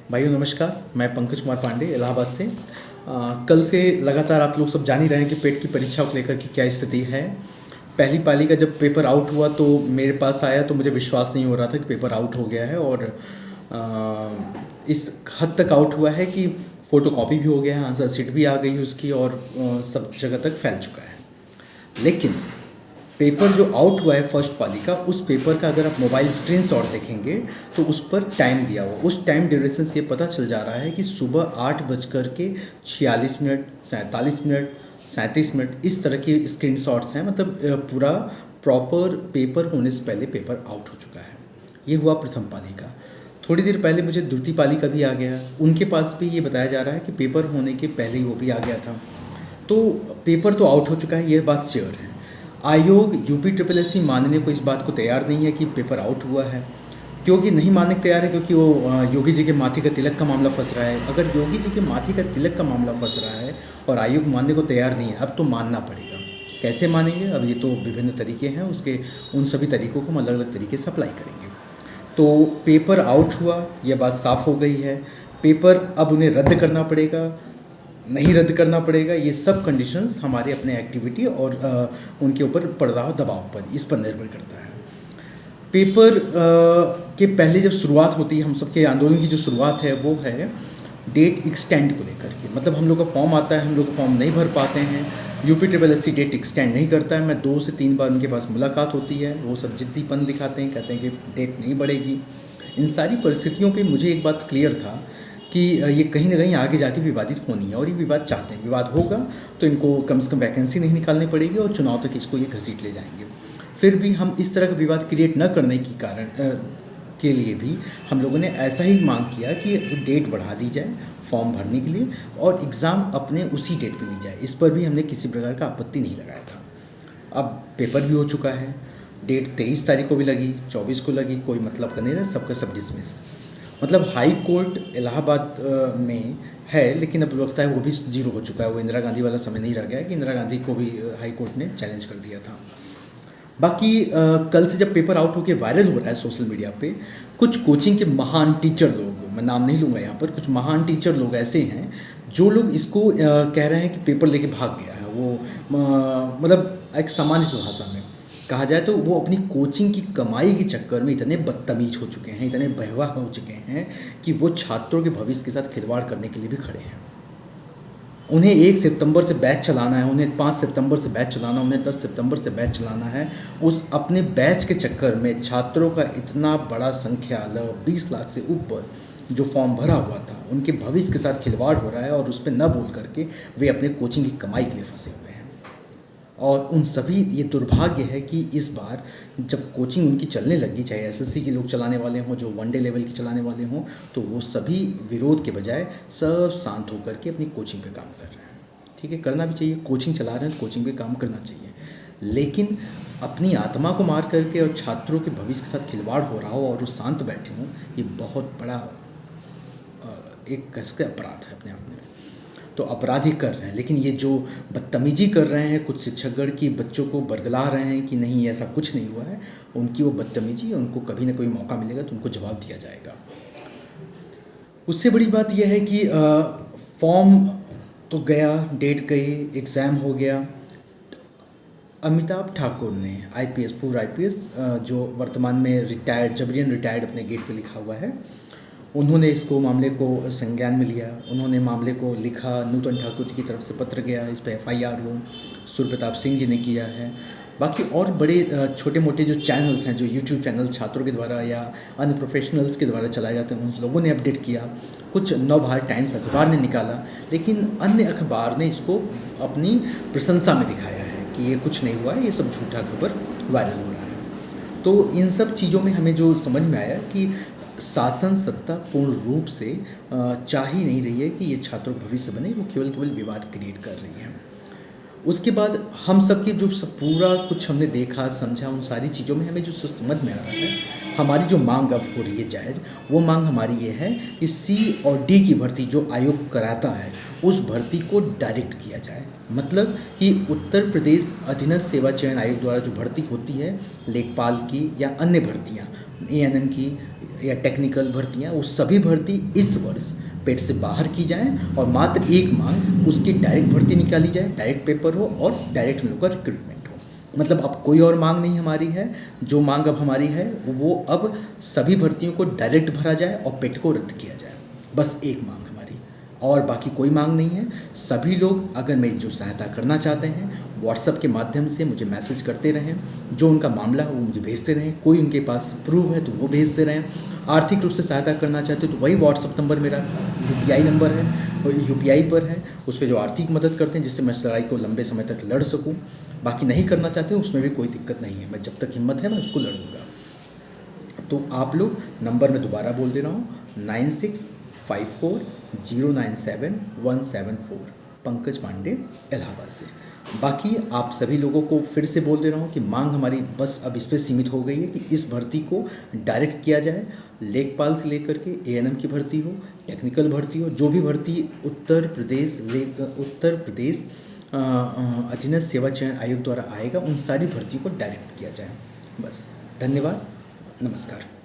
भाइयों नमस्कार। मैं पंकज कुमार पांडे इलाहाबाद से। कल से लगातार आप लोग सब जान ही रहे हैं कि पेट की परीक्षा को लेकर की क्या स्थिति है। पहली पाली का जब पेपर आउट हुआ तो मेरे पास आया तो मुझे विश्वास नहीं हो रहा था कि पेपर आउट हो गया है, और इस हद तक आउट हुआ है कि फ़ोटोकॉपी भी हो गया है, आंसर शीट भी आ गई है उसकी, और सब जगह तक फैल चुका है। लेकिन पेपर जो आउट हुआ है फर्स्ट पाली का, उस पेपर का अगर आप मोबाइल स्क्रीन शॉट देखेंगे तो उस पर टाइम दिया हुआ, उस टाइम ड्यूरेशन से ये पता चल जा रहा है कि सुबह 8:46, 47 मिनट, 37 मिनट इस तरह की स्क्रीन शॉट्स हैं। मतलब पूरा प्रॉपर पेपर होने से पहले पेपर आउट हो चुका है। ये हुआ प्रथम पाली का। थोड़ी देर पहले मुझे द्वितीय पाली का भी आ गया, उनके पास भी ये बताया जा रहा है कि पेपर होने के पहले ही वो भी आ गया था। तो पेपर तो आउट हो चुका है, ये बात श्योर है। आयोग UPSSC मानने को इस बात को तैयार नहीं है कि पेपर आउट हुआ है। क्योंकि नहीं मानने को तैयार है क्योंकि वो योगी जी के माथे का तिलक का मामला फंस रहा है। अगर योगी जी के माथे का तिलक का मामला फंस रहा है और आयोग मानने को तैयार नहीं है, अब तो मानना पड़ेगा। कैसे मानेंगे? अब ये तो विभिन्न तरीके हैं उसके, उन सभी तरीकों को हम अलग अलग तरीके से अप्लाई करेंगे। तो पेपर आउट हुआ, यह बात साफ़ हो गई है। पेपर अब उन्हें रद्द करना पड़ेगा, नहीं रद्द करना पड़ेगा, ये सब कंडीशंस हमारे अपने एक्टिविटी और उनके ऊपर पड़ रहा दबाव पर, इस पर निर्भर करता है। पेपर के पहले जब शुरुआत होती है, हम सबके आंदोलन की जो शुरुआत है वो है डेट एक्सटेंड को लेकर के। मतलब हम लोग का फॉर्म आता है, हम लोग फॉर्म नहीं भर पाते हैं, UPSSC डेट एक्सटेंड नहीं करता है। मैं 2 से 3 बार उनके पास मुलाकात होती है, वो सब जिद्दीपन दिखाते हैं, कहते हैं कि डेट नहीं बढ़ेगी। इन सारी परिस्थितियों पे मुझे एक बात क्लियर था कि ये कहीं ना कहीं आगे जाके विवादित होनी है, और ये विवाद चाहते हैं। विवाद होगा तो इनको कम से कम वैकेंसी नहीं निकालनी पड़ेगी और चुनाव तक इसको ये घसीट ले जाएंगे। फिर भी हम इस तरह का विवाद क्रिएट न करने की कारण के लिए भी हम लोगों ने ऐसा ही मांग किया कि डेट बढ़ा दी जाए फॉर्म भरने के लिए, और एग्ज़ाम अपने उसी डेट पे ली जाए। इस पर भी हमने किसी प्रकार का आपत्ति नहीं लगाया था। अब पेपर भी हो चुका है, डेट 23 तारीख को भी लगी, 24 को लगी, कोई मतलब का नहीं रहा, सबका सब डिसमिस। मतलब हाई कोर्ट इलाहाबाद में है, लेकिन अब लगता है वो भी जीरो हो चुका है। वो इंदिरा गांधी वाला समय नहीं रह गया कि इंदिरा गांधी को भी हाई कोर्ट ने चैलेंज कर दिया था। बाकी कल से जब पेपर आउट होकर वायरल हो रहा है सोशल मीडिया पे, कुछ कोचिंग के महान टीचर लोग, मैं नाम नहीं लूँगा यहाँ पर, कुछ महान टीचर लोग ऐसे हैं जो लोग इसको कह रहे हैं कि पेपर लेके भाग गया है वो। मतलब एक सामान्य सी भाषा में कहा जाए तो वो अपनी कोचिंग की कमाई के चक्कर में इतने बदतमीज हो चुके हैं, इतने बहवा हो चुके हैं कि वो छात्रों के भविष्य के साथ खिलवाड़ करने के लिए भी खड़े हैं। उन्हें 1 सितंबर से बैच चलाना है, उन्हें 5 सितंबर से बैच चलाना, उन्हें 10 सितंबर से बैच चलाना है। उस अपने बैच के चक्कर में छात्रों का इतना बड़ा संख्या 20 लाख से ऊपर जो फॉर्म भरा हुआ था, उनके भविष्य के साथ खिलवाड़ हो रहा है, और उस पर न बोल करके वे अपने कोचिंग की कमाई के लिए फंसे हुए हैं। और उन सभी, ये दुर्भाग्य है कि इस बार जब कोचिंग उनकी चलने लगी, चाहे SSC के लोग चलाने वाले हों, जो वनडे लेवल की चलाने वाले हों, तो वो सभी विरोध के बजाय सब शांत होकर के अपनी कोचिंग पे काम कर रहे हैं। ठीक है, करना भी चाहिए, कोचिंग चला रहे हैं तो कोचिंग पे काम करना चाहिए। लेकिन अपनी आत्मा को मार करके और छात्रों के भविष्य के साथ खिलवाड़ हो रहा हो और वो शांत बैठे हों, ये बहुत बड़ा एक कैसे अपराध है अपने आप में। तो अपराध ही कर रहे हैं, लेकिन ये जो बदतमीजी कर रहे हैं, कुछ शिक्षकगण की बच्चों को बरगला रहे हैं कि नहीं ऐसा कुछ नहीं हुआ है, उनकी वो बदतमीजी, उनको कभी ना कोई मौका मिलेगा तो उनको जवाब दिया जाएगा। उससे बड़ी बात यह है कि फॉर्म तो गया, डेट गई, एग्ज़ाम हो गया। अमिताभ ठाकुर ने IPS, पूर्व IPS, जो वर्तमान में रिटायर्ड, जबरियन रिटायर्ड अपने गेट पे लिखा हुआ है, उन्होंने इसको मामले को संज्ञान में लिया। उन्होंने मामले को लिखा, नूतन ठाकुर जी की तरफ से पत्र गया, इस पर FIR हो, सूर्य प्रताप सिंह जी ने किया है। बाकी और बड़े छोटे मोटे जो चैनल्स हैं, जो YouTube चैनल छात्रों के द्वारा या अन्य प्रोफेशनल्स के द्वारा चलाए जाते हैं, उन लोगों ने अपडेट किया। कुछ नवभारत टाइम्स अखबार ने निकाला, लेकिन अन्य अखबार ने इसको अपनी प्रशंसा में दिखाया है कि ये कुछ नहीं हुआ है, ये सब झूठा खबर वायरल हो रहा है। तो इन सब चीज़ों में हमें जो समझ में आया कि शासन सत्ता पूर्ण रूप से चाह ही नहीं रही है कि ये छात्रों का भविष्य बने, वो केवल विवाद क्रिएट कर रही है। उसके बाद हम सबकी जो सब पूरा कुछ हमने देखा समझा, उन सारी चीज़ों में हमें जो समझ में आ रहा है, हमारी जो मांग अब हो रही है जायज़, वो मांग हमारी ये है कि C और D की भर्ती जो आयोग कराता है, उस भर्ती को डायरेक्ट किया जाए। मतलब कि उत्तर प्रदेश अधीनस्थ सेवा चयन आयोग द्वारा जो भर्ती होती है, लेखपाल की या अन्य भर्तियाँ, ANM की, या टेक्निकल भर्तियाँ, वो सभी भर्ती इस वर्ष पेट से बाहर की जाएं और मात्र एक मांग उसकी डायरेक्ट भर्ती निकाली जाए, डायरेक्ट पेपर हो और डायरेक्ट हम लोग का रिक्रूटमेंट हो। मतलब अब कोई और मांग नहीं हमारी है, जो मांग अब हमारी है वो अब सभी भर्तियों को डायरेक्ट भरा जाए और पेट को रद्द किया जाए, बस एक मांग हमारी, और बाकी कोई मांग नहीं है। सभी लोग अगर मेरी जो सहायता करना चाहते हैं व्हाट्सएप के माध्यम से मुझे मैसेज करते रहें, जो उनका मामला है वो मुझे भेजते रहें, कोई उनके पास प्रूफ है तो वो भेजते रहें। आर्थिक रूप से सहायता करना चाहते हो तो वही व्हाट्सएप नंबर मेरा यूपीआई नंबर है और यूपीआई पर है, उस पर जो आर्थिक मदद करते हैं जिससे मैं इस लड़ाई को लंबे समय तक लड़ सकूं। बाकी नहीं करना चाहते उसमें भी कोई दिक्कत नहीं है, मैं जब तक हिम्मत है मैं उसको लड़ूंगा। तो आप लोग नंबर में दोबारा बोल दे रहा हूँ 9654097174, पंकज पांडे इलाहाबाद से। बाकी आप सभी लोगों को फिर से बोल दे रहा हूँ कि मांग हमारी बस अब इस पर सीमित हो गई है कि इस भर्ती को डायरेक्ट किया जाए। लेखपाल से लेकर के एएनएम की भर्ती हो, टेक्निकल भर्ती हो, जो भी भर्ती उत्तर प्रदेश अधीनस्थ सेवा चयन आयोग द्वारा आएगा उन सारी भर्तियों को डायरेक्ट किया जाए। बस, धन्यवाद, नमस्कार।